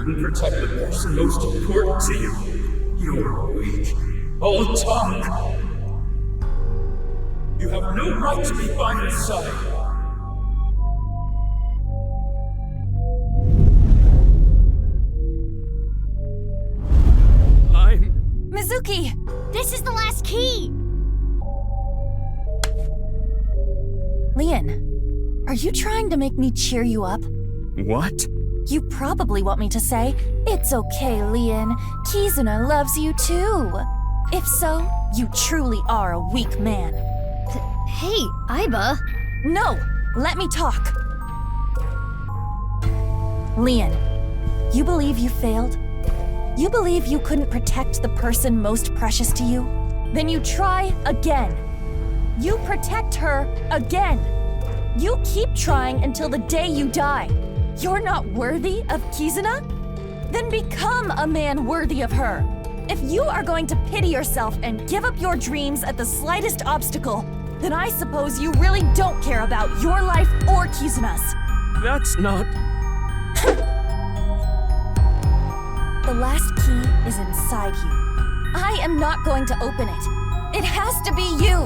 couldn't protect the person most important to you. You're weak. All talk. You have no right to be by my side. Mizuki! This is the last key! Lien, are you trying to make me cheer you up? What? You probably want me to say, "It's okay, Lien. Kizuna loves you too." If so, you truly are a weak man. Hey, Aiba. No! Let me talk! Lien, you believe you failed? You believe you couldn't protect the person most precious to you? Then you try again. You protect her again. You keep trying until the day you die. You're not worthy of Kizuna? Then become a man worthy of her. If you are going to pity yourself and give up your dreams at the slightest obstacle, then I suppose you really don't care about your life or Kizuna's. That's not... The last key is inside you. I am not going to open it. It has to be you!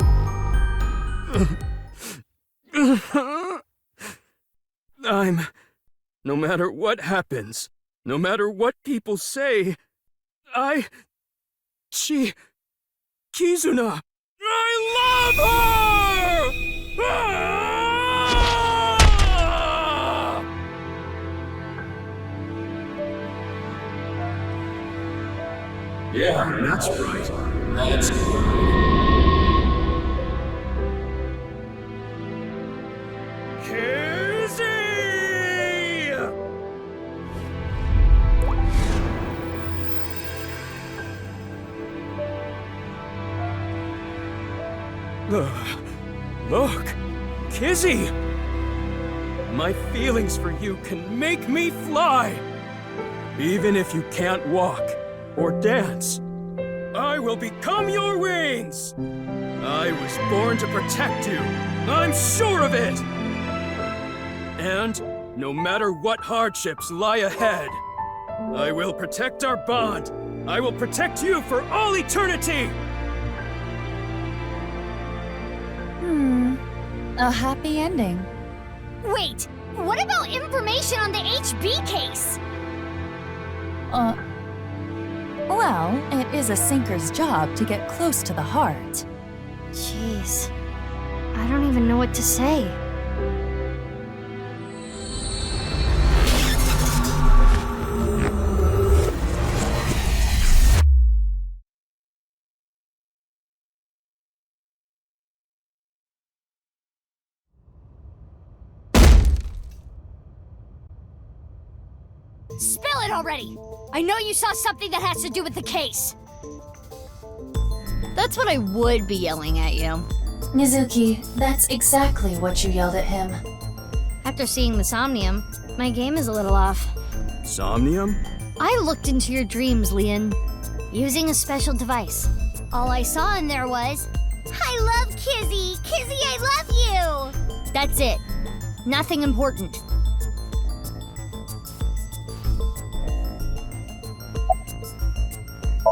No matter what happens, no matter what people say, Kizuna, I love her! Yeah, that's right. That's good. Look, Kizzy! My feelings for you can make me fly! Even if you can't walk or dance, I will become your wings! I was born to protect you, I'm sure of it! And no matter what hardships lie ahead, I will protect our bond! I will protect you for all eternity! A happy ending. Wait! What about information on the HB case? Well, it is a sinker's job to get close to the heart. Jeez. I don't even know what to say. Spill it already! I know you saw something that has to do with the case. That's what I would be yelling at you. Mizuki, that's exactly what you yelled at him. After seeing the Somnium, my game is a little off. Somnium? I looked into your dreams, Lien, using a special device. All I saw in there was, "I love Kizzy! Kizzy, I love you!" That's it. Nothing important.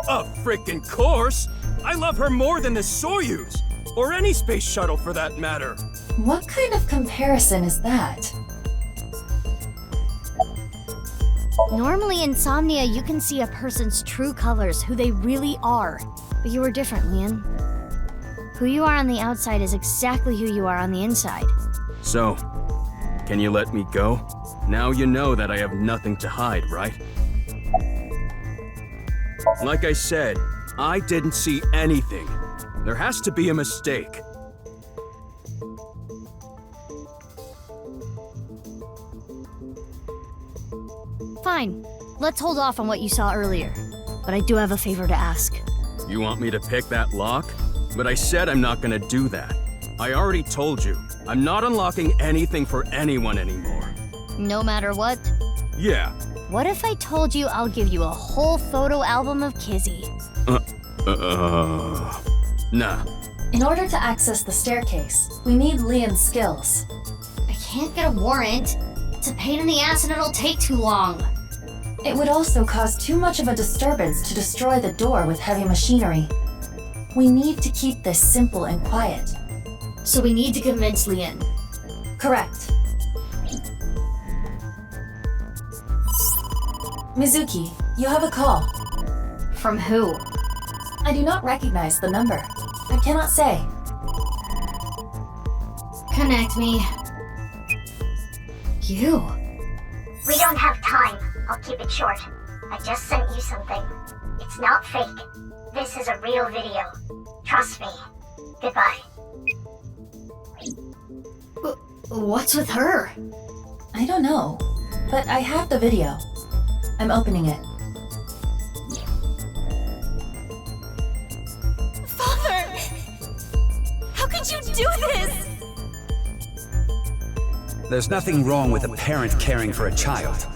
Of frickin' course! I love her more than the Soyuz! Or any space shuttle for that matter! What kind of comparison is that? Normally in Somnia, you can see a person's true colors, who they really are. But you are different, Lien. Who you are on the outside is exactly who you are on the inside. So, can you let me go? Now you know that I have nothing to hide, right? Like I said, I didn't see anything. There has to be a mistake. Fine. Let's hold off on what you saw earlier. But I do have a favor to ask. You want me to pick that lock? But I said I'm not gonna do that. I already told you, I'm not unlocking anything for anyone anymore. No matter what? Yeah. What if I told you I'll give you a whole photo album of Kizzy? Nah. In order to access the staircase, we need Lien's skills. I can't get a warrant. It's a pain in the ass and it'll take too long. It would also cause too much of a disturbance to destroy the door with heavy machinery. We need to keep this simple and quiet. So we need to convince Lien. Correct. Mizuki, you have a call. From who? I do not recognize the number. I cannot say. Connect me. You? We don't have time. I'll keep it short. I just sent you something. It's not fake. This is a real video. Trust me. Goodbye. What's with her? I don't know, but I have the video. I'm opening it. Father! How could you do this? There's nothing wrong with a parent caring for a child.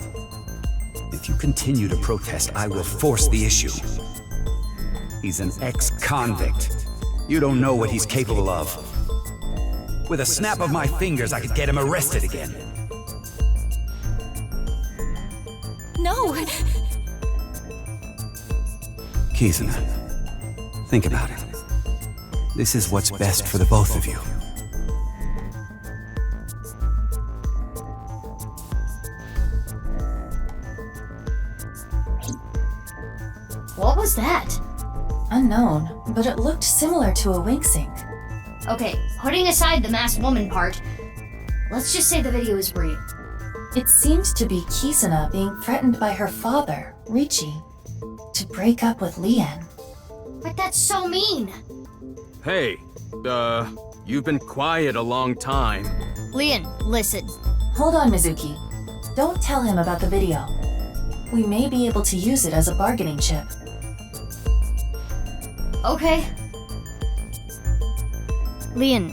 If you continue to protest, I will force the issue. He's an ex-convict. You don't know what he's capable of. With a snap of my fingers, I could get him arrested again. No! Kizuna, think about it. This is what's best for the both of you. What was that? Unknown, but it looked similar to a wink sync. Okay, putting aside the masked woman part, let's just say the video is real. It seems to be Kizuna being threatened by her father, Richie, to break up with Lien. But that's so mean! Hey, you've been quiet a long time. Lien, listen. Hold on, Mizuki. Don't tell him about the video. We may be able to use it as a bargaining chip. Okay. Lien,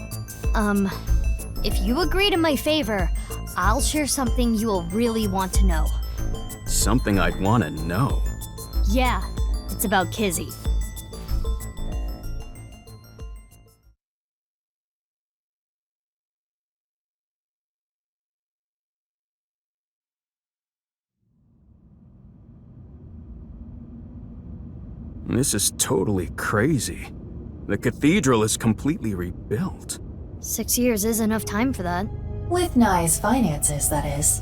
if you agree to my favor, I'll share something you will really want to know. Something I'd want to know. Yeah, it's about Kizzy. This is totally crazy. The cathedral is completely rebuilt. 6 years is enough time for that. With Nai's finances, that is.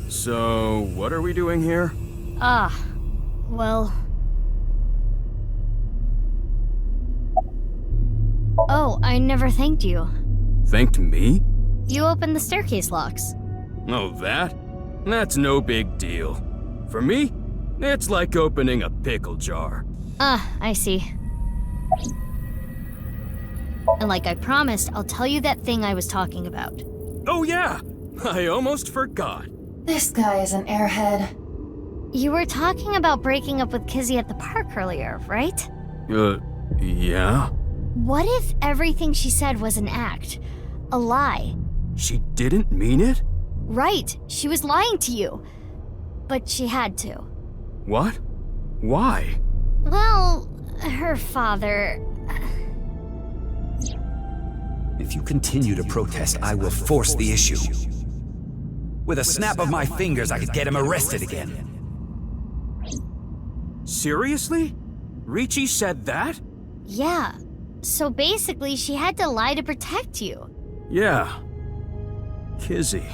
So, what are we doing here? Well... Oh, I never thanked you. Thanked me? You opened the staircase locks. Oh, that? That's no big deal. For me, it's like opening a pickle jar. I see. And like I promised, I'll tell you that thing I was talking about. Oh yeah! I almost forgot. This guy is an airhead. You were talking about breaking up with Kizzy at the park earlier, right? Yeah? What if everything she said was an act? A lie? She didn't mean it? Right, she was lying to you. But she had to. What? Why? Well, her father... If you continue to protest, I will force the issue. With a snap of my fingers, I could get him arrested again. Seriously? Richie said that? Yeah. So basically, she had to lie to protect you. Yeah. Kizzy.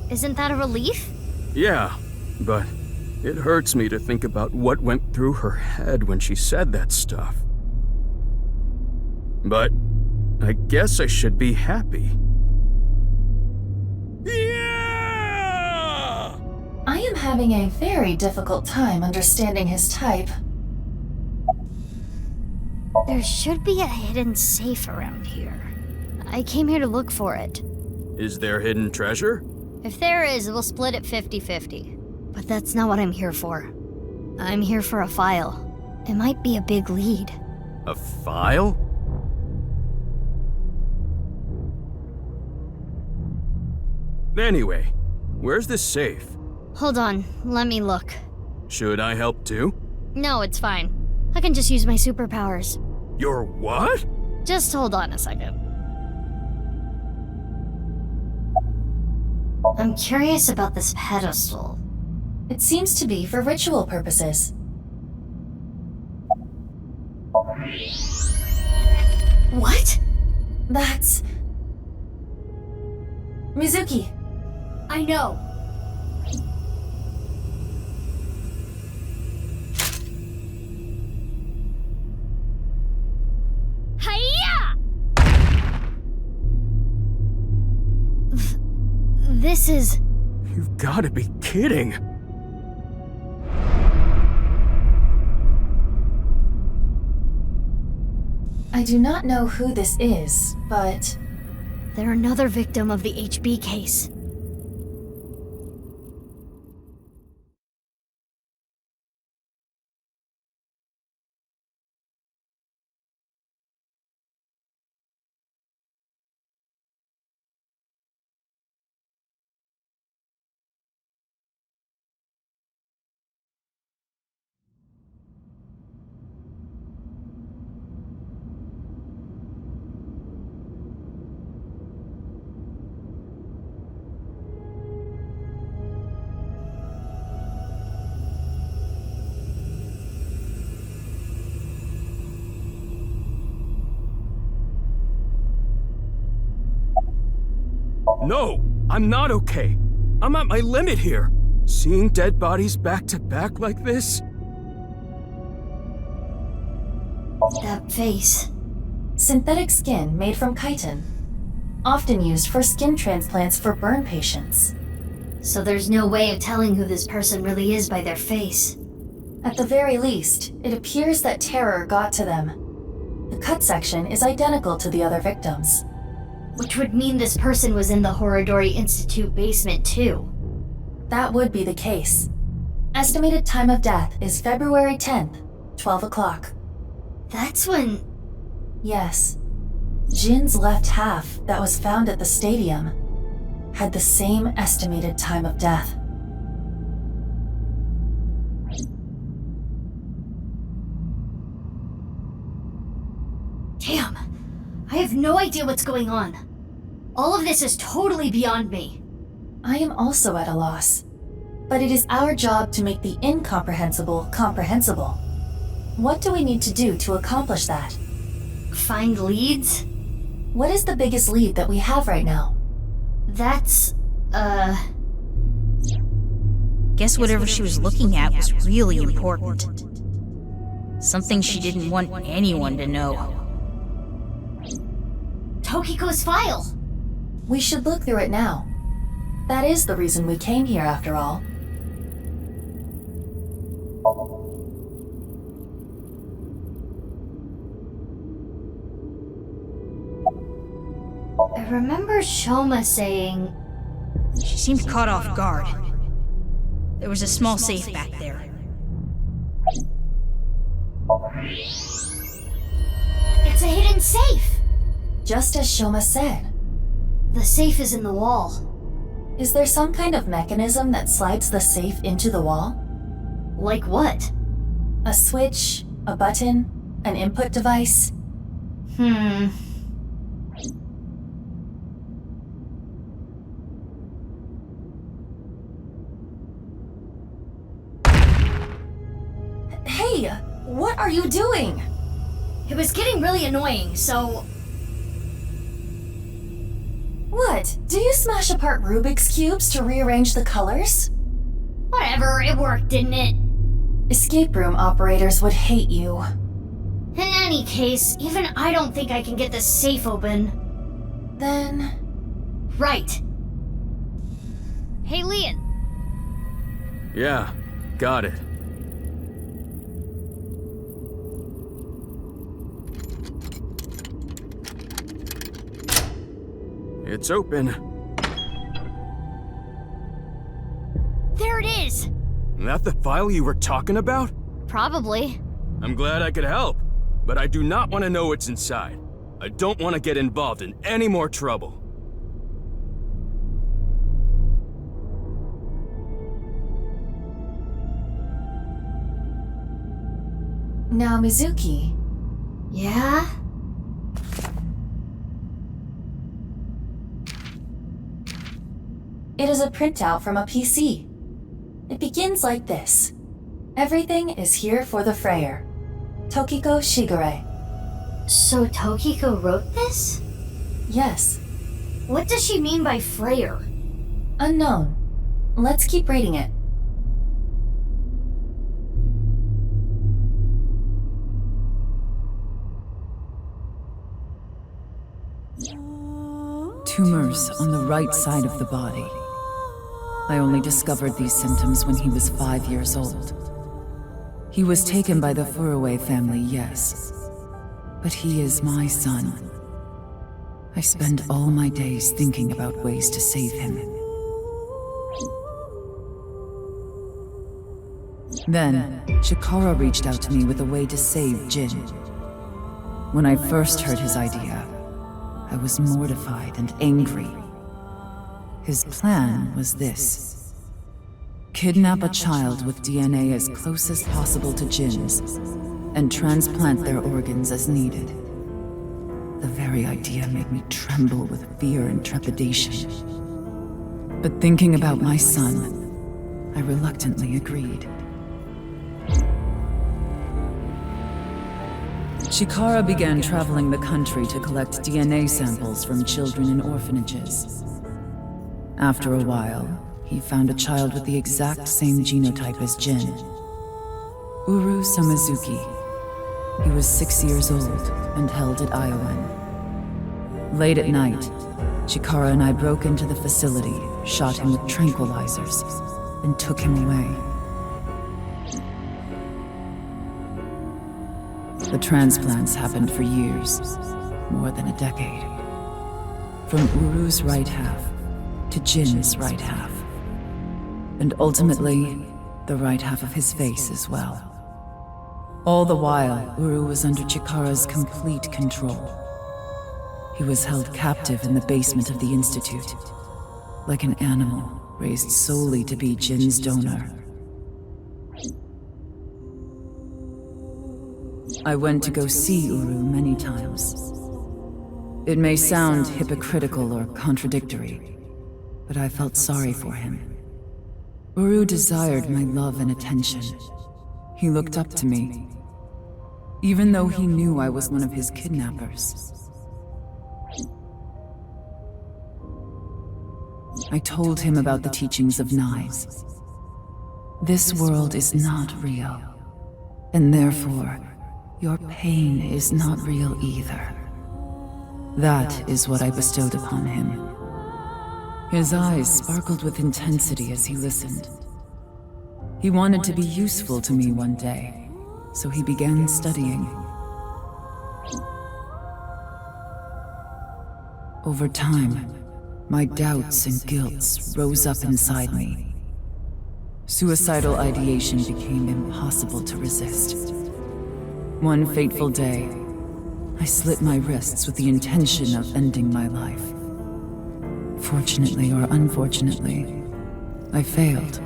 Isn't that a relief? Yeah, but it hurts me to think about what went through her head when she said that stuff. But I guess I should be happy. Yeah! I am having a very difficult time understanding his type. There should be a hidden safe around here. I came here to look for it. Is there hidden treasure? If there is, we'll split it 50-50. But that's not what I'm here for. I'm here for a file. It might be a big lead. A file? Anyway, where's this safe? Hold on, let me look. Should I help too? No, it's fine. I can just use my superpowers. Your what? Just hold on a second. I'm curious about this pedestal. It seems to be for ritual purposes. What? That's... Mizuki. I know. Hiya! This is... You've gotta be kidding. I do not know who this is, but... They're another victim of the HB case. No, I'm not okay. I'm at my limit here. Seeing dead bodies back to back like this? That face. Synthetic skin made from chitin. Often used for skin transplants for burn patients. So there's no way of telling who this person really is by their face. At the very least, it appears that terror got to them. The cut section is identical to the other victims. Which would mean this person was in the Horodori Institute basement too. That would be the case. Estimated time of death is February 10th, 12 o'clock. That's when... Yes. Jin's left half that was found at the stadium had the same estimated time of death. Damn. I have no idea what's going on. All of this is totally beyond me. I am also at a loss. But it is our job to make the incomprehensible comprehensible. What do we need to do to accomplish that? Find leads? What is the biggest lead that we have right now? That's, Guess whatever she was looking at was really important. Something she didn't want anyone to know. Tokiko's file! We should look through it now. That is the reason we came here after all. I remember Shoma saying... She seemed caught off guard. There was a small safe back there. It's a hidden safe! Just as Shoma said. The safe is in the wall. Is there some kind of mechanism that slides the safe into the wall? Like what? A switch, a button, an input device? Hey, what are you doing? It was getting really annoying, so... What? Do you smash apart Rubik's Cubes to rearrange the colors? Whatever, it worked, didn't it? Escape room operators would hate you. In any case, even I don't think I can get this safe open. Then... Right. Hey, Lien. Yeah, got it. It's open. There it is! That the file you were talking about? Probably. I'm glad I could help, but I do not want to know what's inside. I don't want to get involved in any more trouble. Now, Mizuki, Yeah? It is a printout from a PC. It begins like this. Everything is here for the Frayer. Tokiko Shigure. So Tokiko wrote this? Yes. What does she mean by Frayer? Unknown. Let's keep reading it. Tumors on the right side of the body. I only discovered these symptoms when he was 5 years old. He was taken by the Thur family, yes. But he is my son. I spend all my days thinking about ways to save him. Then, Chikara reached out to me with a way to save Jin. When I first heard his idea, I was mortified and angry. His plan was this: kidnap a child with DNA as close as possible to Jin's, and transplant their organs as needed. The very idea made me tremble with fear and trepidation. But thinking about my son, I reluctantly agreed. Chikara began traveling the country to collect DNA samples from children in orphanages. After a while, he found a child with the exact same genotype as Jin. Uru Somizuki. He was 6 years old and held at Iowan. Late at night, Chikara and I broke into the facility, shot him with tranquilizers, and took him away. The transplants happened for years, more than a decade. From Uru's right half to Jin's right half. And ultimately, the right half of his face as well. All the while, Uru was under Chikara's complete control. He was held captive in the basement of the Institute, like an animal raised solely to be Jin's donor. I went to go see Uru many times. It may sound hypocritical or contradictory, but I felt sorry for him. Uru desired my love and attention. He looked up to me, even though he knew I was one of his kidnappers. I told him about the teachings of knives. This world is not real, and therefore, your pain is not real either. That is what I bestowed upon him. His eyes sparkled with intensity as he listened. He wanted to be useful to me one day, so he began studying. Over time, my doubts and guilts rose up inside me. Suicidal ideation became impossible to resist. One fateful day, I slit my wrists with the intention of ending my life. Fortunately or unfortunately, I failed.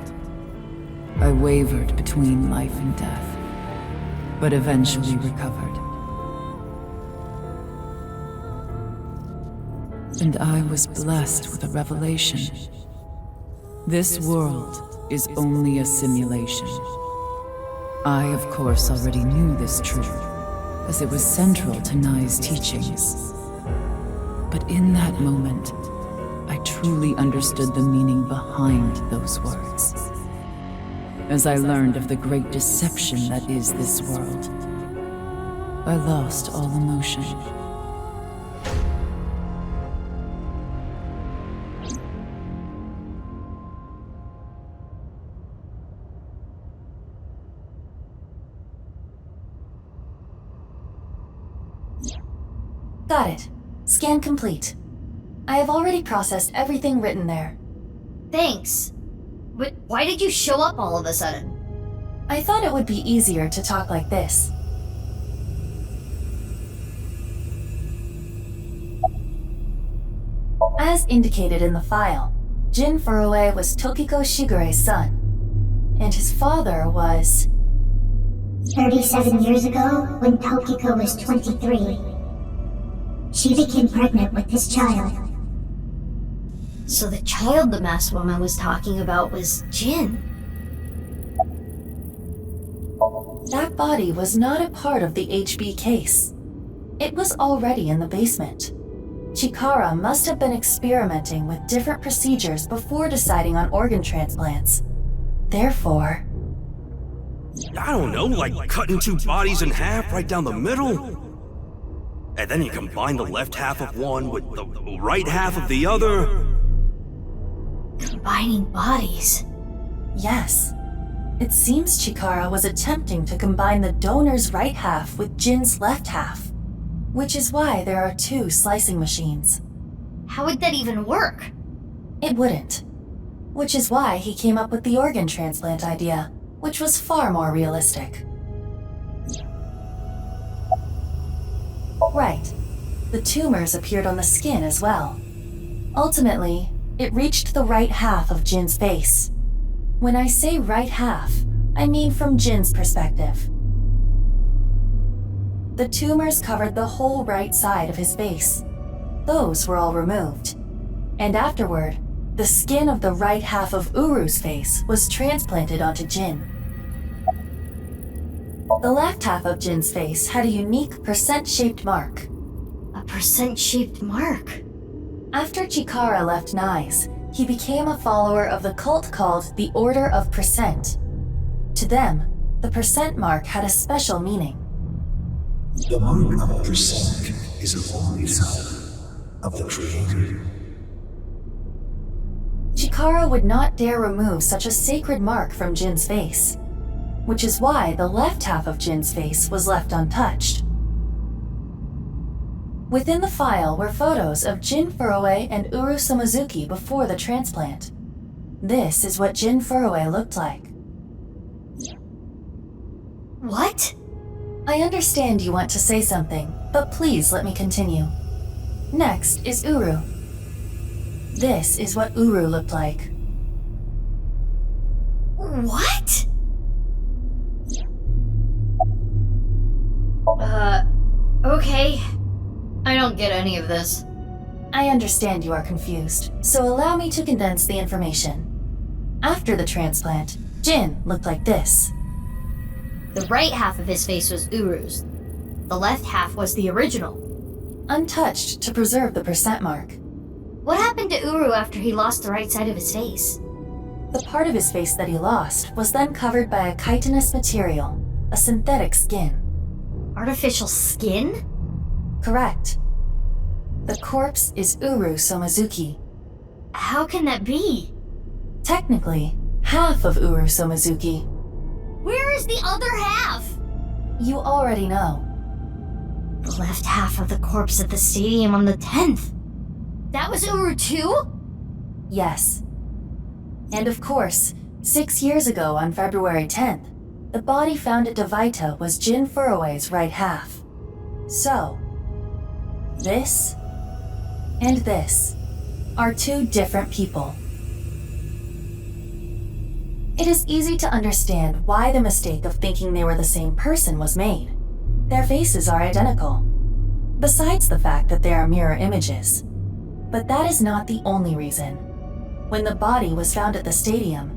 I wavered between life and death, but eventually recovered. And I was blessed with a revelation. This world is only a simulation. I, of course, already knew this truth, as it was central to Nai's teachings. But in that moment, I truly understood the meaning behind those words. As I learned of the great deception that is this world, I lost all emotion. Got it. Scan complete. I have already processed everything written there. Thanks. But why did you show up all of a sudden? I thought it would be easier to talk like this. As indicated in the file, Jin Furue was Tokiko Shigure's son, and his father was... 37 years ago, when Tokiko was 23, she became pregnant with this child. So the child the masked woman was talking about was Jin. That body was not a part of the HB case. It was already in the basement. Chikara must have been experimenting with different procedures before deciding on organ transplants. Therefore, I don't know, like cutting two bodies in half right down the middle? And then you combine the left half of one with the right half of the other? Combining bodies. yes. It seems Chikara was attempting to combine the donor's right half with Jin's left half, which is why there are two slicing machines. How would that even work? It wouldn't. Which is why he came up with the organ transplant idea, which was far more realistic. Right. The tumors appeared on the skin as well. Ultimately, it reached the right half of Jin's face. When I say right half, I mean from Jin's perspective. The tumors covered the whole right side of his face. Those were all removed. And afterward, the skin of the right half of Uru's face was transplanted onto Jin. The left half of Jin's face had a unique percent-shaped mark. A percent-shaped mark. After Chikara left Nyes, he became a follower of the cult called the Order of Percent. To them, the percent mark had a special meaning. The mark of percent is a holy sign of the Creator. Chikara would not dare remove such a sacred mark from Jin's face, which is why the left half of Jin's face was left untouched. Within the file were photos of Jin Furue and Uru Somizuki before the transplant. This is what Jin Furue looked like. What? I understand you want to say something, but please let me continue. Next is Uru. This is what Uru looked like. What? Okay. I don't get any of this. I understand you are confused, so allow me to condense the information. After the transplant, Jin looked like this. The right half of his face was Uru's. The left half was the original. Untouched to preserve the percent mark. What happened to Uru after he lost the right side of his face? The part of his face that he lost was then covered by a chitinous material, a synthetic skin. Artificial skin? Correct. The corpse is Uru Somizuki. How can that be? Technically, half of Uru Somizuki. Where is the other half? You already know. The left half of the corpse at the stadium on the 10th. That was Uru too? Yes. And of course, 6 years ago on February 10th, the body found at Devaita was Jin Furue's right half. So, this and this are two different people. It is easy to understand why the mistake of thinking they were the same person was made. Their faces are identical, besides the fact that they are mirror images. But that is not the only reason. When the body was found at the stadium,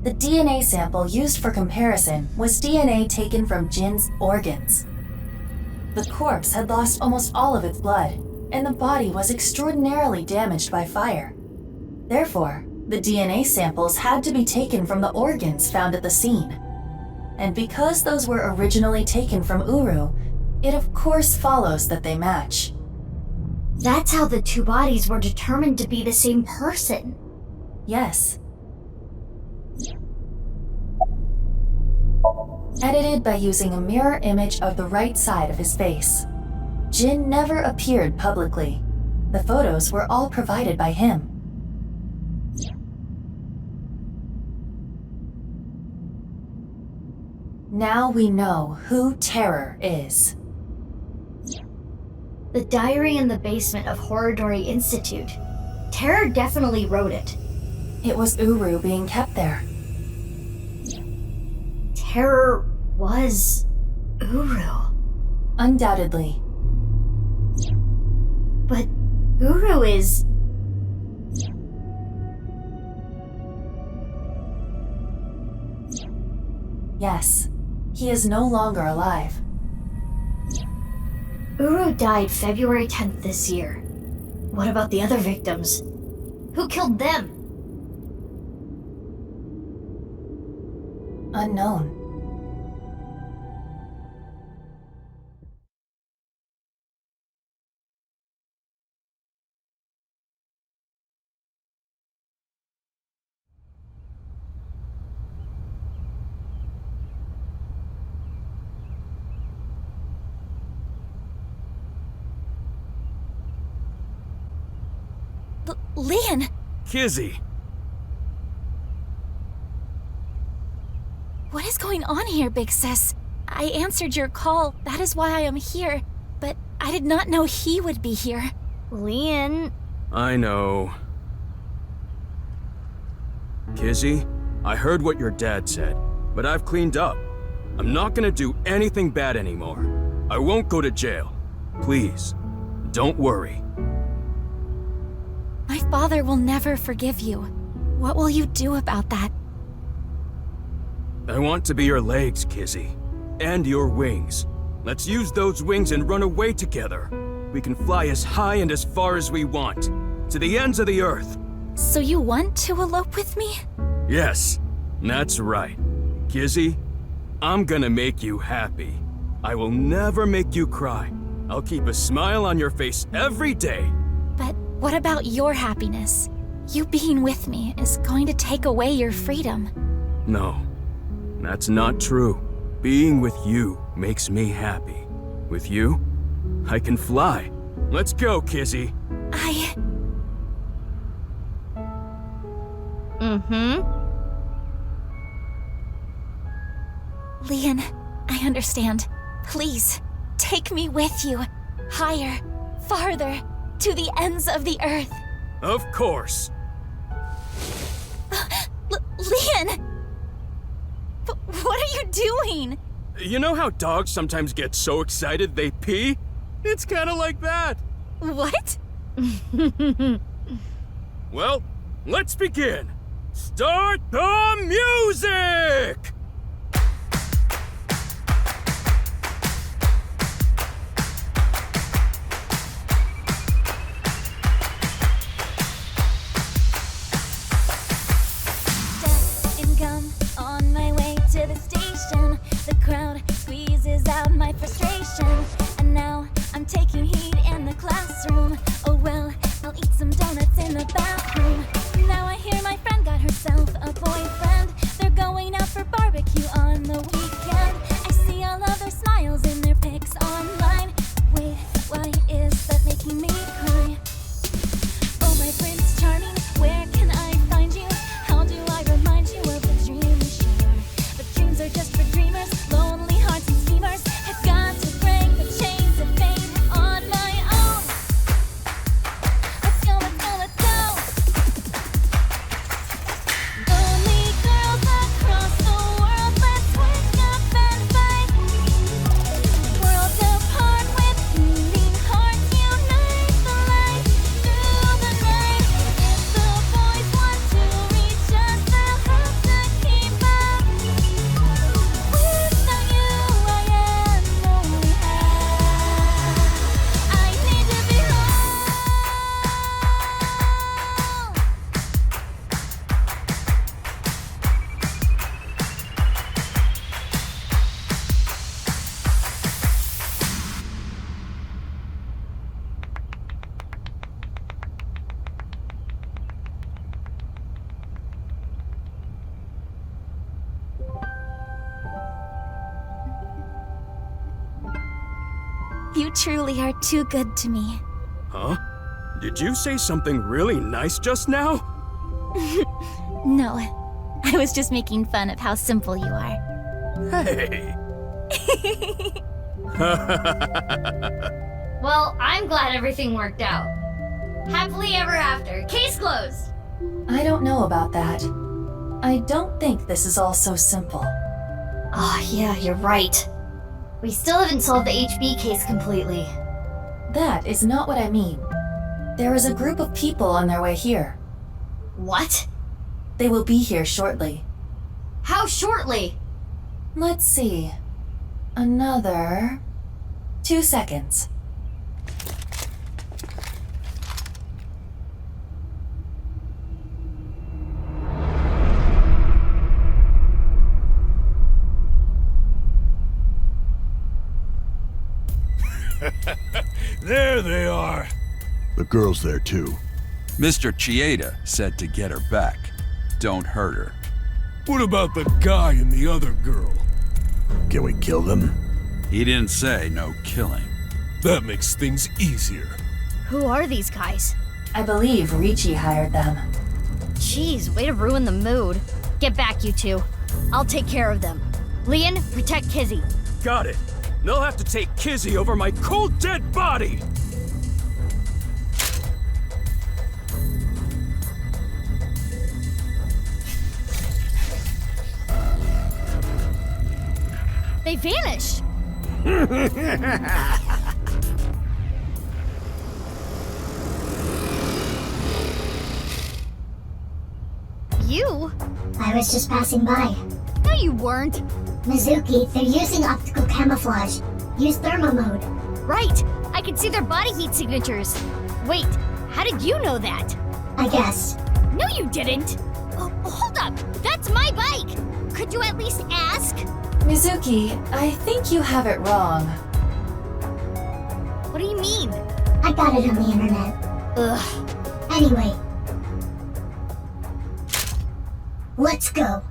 the DNA sample used for comparison was DNA taken from Jin's organs. The corpse had lost almost all of its blood, and the body was extraordinarily damaged by fire. Therefore, the DNA samples had to be taken from the organs found at the scene. And because those were originally taken from Uru, it of course follows that they match. That's how the two bodies were determined to be the same person. Yes. Edited by using a mirror image of the right side of his face. Jin never appeared publicly. The photos were all provided by him. Now we know who Terror is. The diary in the basement of Horodori Institute. Terror definitely wrote it. It was Uru being kept there. Terror was Uru. Undoubtedly. But Uru is... Yes, he is no longer alive. Uru died February 10th this year. What about the other victims? Who killed them? Unknown. Lien! Kizzy! What is going on here, Big Sis? I answered your call, that is why I am here, but I did not know he would be here. Lien... I know. Kizzy, I heard what your dad said, but I've cleaned up. I'm not gonna do anything bad anymore. I won't go to jail. Please, don't worry. My father will never forgive you. What will you do about that? I want to be your legs, Kizzy. And your wings. Let's use those wings and run away together. We can fly as high and as far as we want. To the ends of the earth. So you want to elope with me? Yes, that's right. Kizzy, I'm gonna make you happy. I will never make you cry. I'll keep a smile on your face every day. But what about your happiness? You being with me is going to take away your freedom. No, that's not true. Being with you makes me happy. With you, I can fly. Let's go, Kizzy. Lien, I understand. Please, take me with you. Higher, farther, to the ends of the earth. Of course. Lien! What are you doing? You know how dogs sometimes get so excited they pee? It's kinda like that. What? Well, let's begin. Start the music! On my way to the station, the crowd squeezes out my frustration, and now I'm taking heat in the classroom. Oh well, I'll eat some donuts in the bathroom. Now I hear my friend got herself a boyfriend. They're going out for barbecue on the weekend. I see all of their smiles in their pics online. Wait, why is that making me cry? Oh my Prince Charming, where can I find you? How do I remind you of the dream we share? But dreams are just for dreamers, lonely hearts and schemers. I've got to break the chains of fate on my own. Let's go, let's go, let's go. Lonely girls across the world, let's wake up and fight. Worlds apart with beating hearts, unite the light through the night. If the boys want to reach us, they'll have to keep up. Without you, I am lonely. I need to be home. You truly are too good to me. Huh? Did you say something really nice just now? No, I was just making fun of how simple you are. Hey! Well, I'm glad everything worked out. Happily ever after. Case closed. I don't know about that. I don't think this is all so simple. Oh, yeah, you're right. We still haven't solved the HB case completely. That is not what I mean. There is a group of people on their way here. What? They will be here shortly. How shortly? Let's see. Another 2 seconds. There they are. The girl's there too. Mr. Chieda said to get her back. Don't hurt her. What about the guy and the other girl? Can we kill them? He didn't say no killing. That makes things easier. Who are these guys? I believe Ricci hired them. Jeez, way to ruin the mood. Get back, you two. I'll take care of them. Lien, protect Kizzy. Got it. They'll have to take Kizzy over my cold, dead body! They vanished! You? I was just passing by. No, you weren't. Mizuki, they're using optical camouflage. Use thermo mode. Right! I can see their body heat signatures. Wait, how did you know that? I guess. No, you didn't! Oh, hold up! That's my bike! Could you at least ask? Mizuki, I think you have it wrong. What do you mean? I got it on the internet. Ugh. Anyway. Let's go.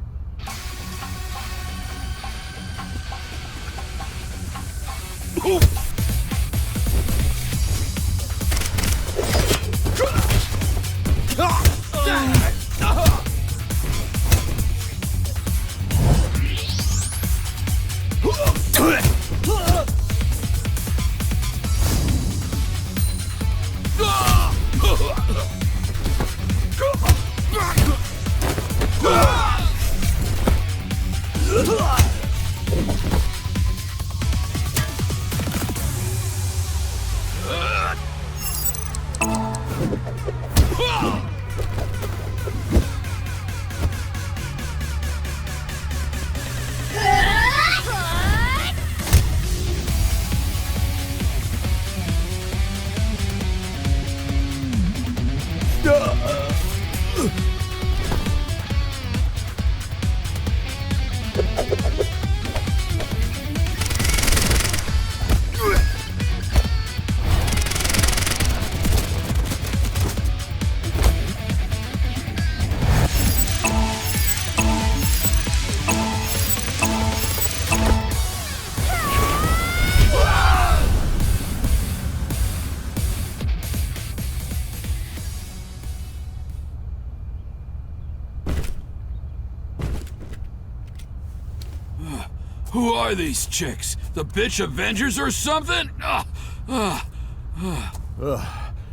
Who are these chicks? The bitch Avengers or something?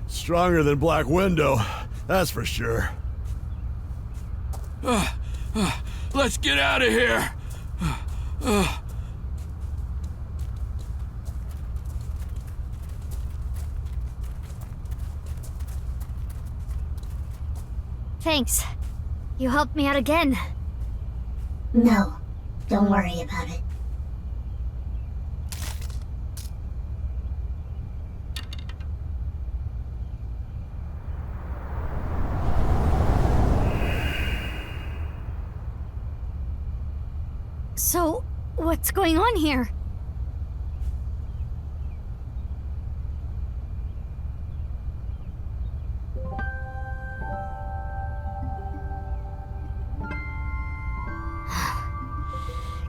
Stronger than Black Widow, that's for sure. Let's get out of here! Thanks. You helped me out again. No, don't worry about it. So, what's going on here?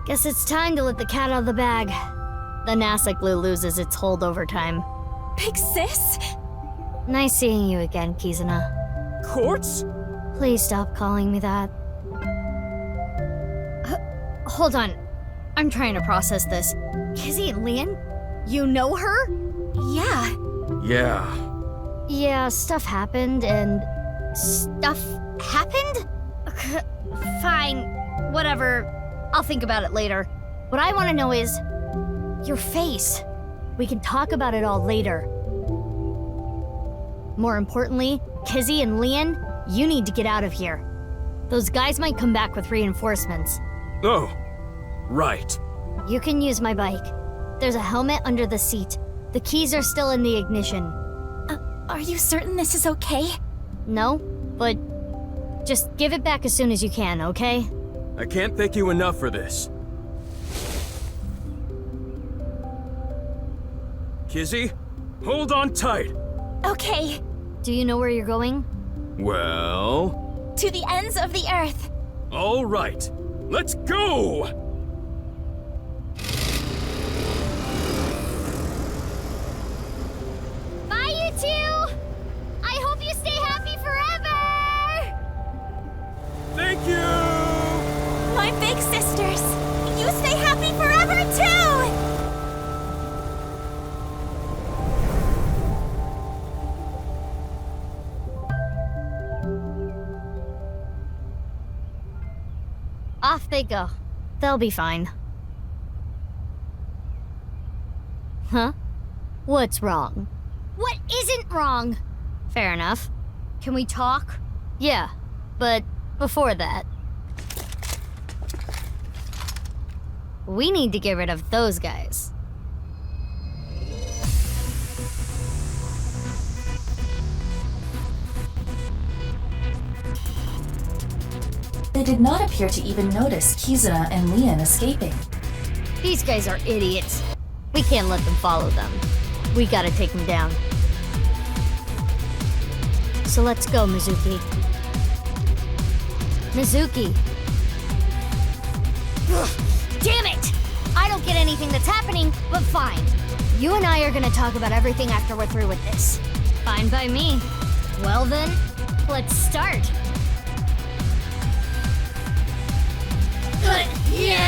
Guess it's time to let the cat out of the bag. The NASA glue loses its hold over time. Big sis? Nice seeing you again, Kizuna. Quartz? Please stop calling me that. Hold on. I'm trying to process this. Kizzy and Lien? You know her? Yeah. Yeah. Yeah, stuff happened and... Stuff happened? Fine. Whatever. I'll think about it later. What I want to know is... your face. We can talk about it all later. More importantly, Kizzy and Lien, you need to get out of here. Those guys might come back with reinforcements. Oh. Right. You can use my bike. There's a helmet under the seat. The keys are still in the ignition. Are you certain this is okay? No, but just give it back as soon as you can, okay? I can't thank you enough for this. Kizzy, hold on tight. Okay. Do you know where you're going? Well... To the ends of the earth. all right. Let's go! Bye, you two! I hope you stay happy forever! Thank you! My big sisters. You stay happy forever, too! Off they go. They'll be fine. Huh? What's wrong? What isn't wrong? Fair enough. Can we talk? Yeah, but before that... we need to get rid of those guys. They did not appear to even notice Kizuna and Lien escaping. These guys are idiots. We can't let them follow them. We gotta take them down. So let's go, Mizuki. Mizuki! Ugh, damn it! I don't get anything that's happening, but fine. You and I are gonna talk about everything after we're through with this. Fine by me. Well then, let's start. Yeah!